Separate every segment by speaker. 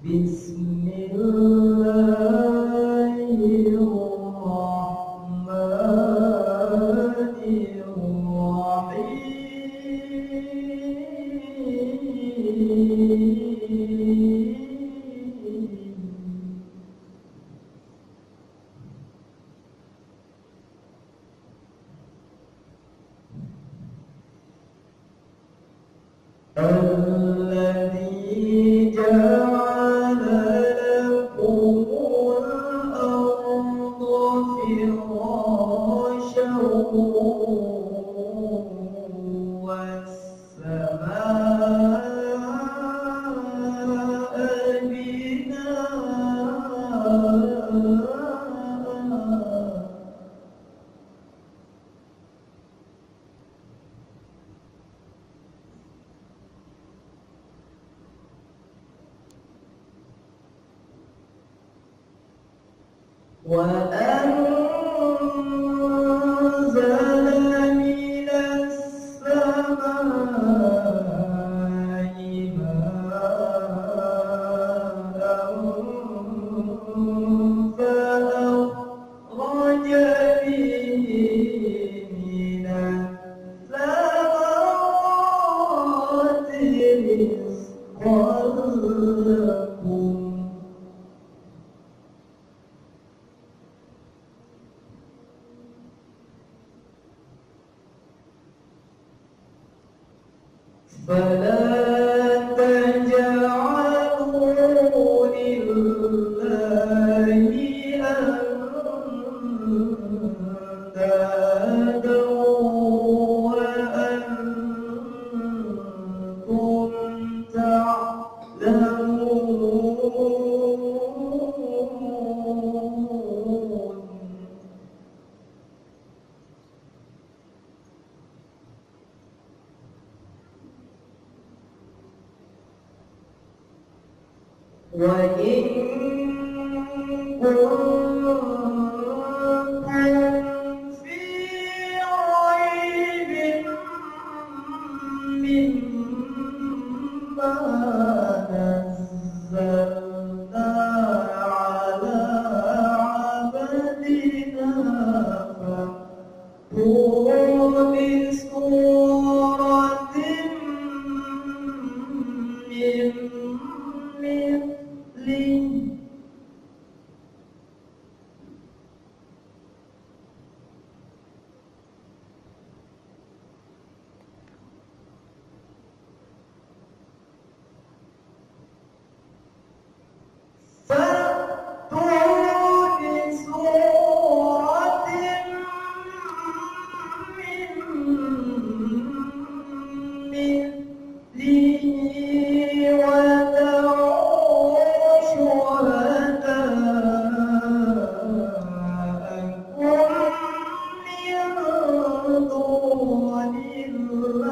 Speaker 1: بسم الله الرحمن الرحيم الذي جعل لكم الأرض فراشا والسماء بناء وأنزل من السماء ماء فأخرج به من الثمرات رزقا لكم فلا تجعلوا لله أندادا وأنتم تعلمون وإن كنتم في ريب مما نزلنا على عبدنا فأتوا بسورة من مثله فأتوا بسورة من مثله ودعوا شهداءكم من دون الله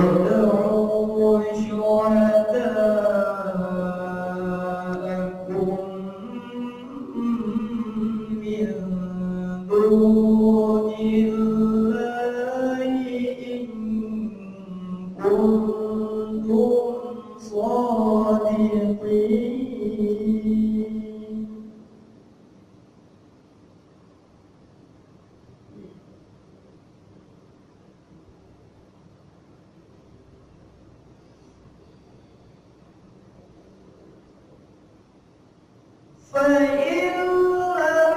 Speaker 1: ودعوا شهداءكم من دون الله إن كنتم صادقين فإن لم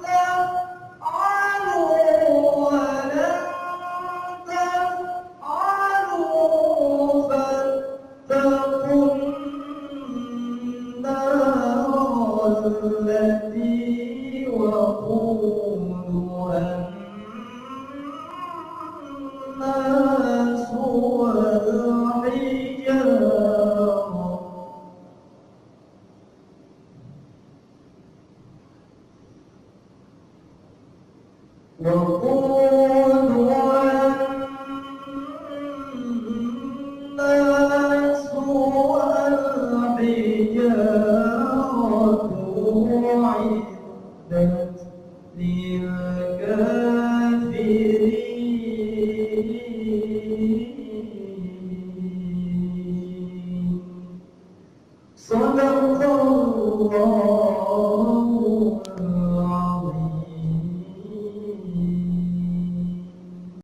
Speaker 1: تفعلوا ولن تفعلوا فاتقوا النار التي وقودها الناس والحجارة وقودها الناس والحجارة صدق الله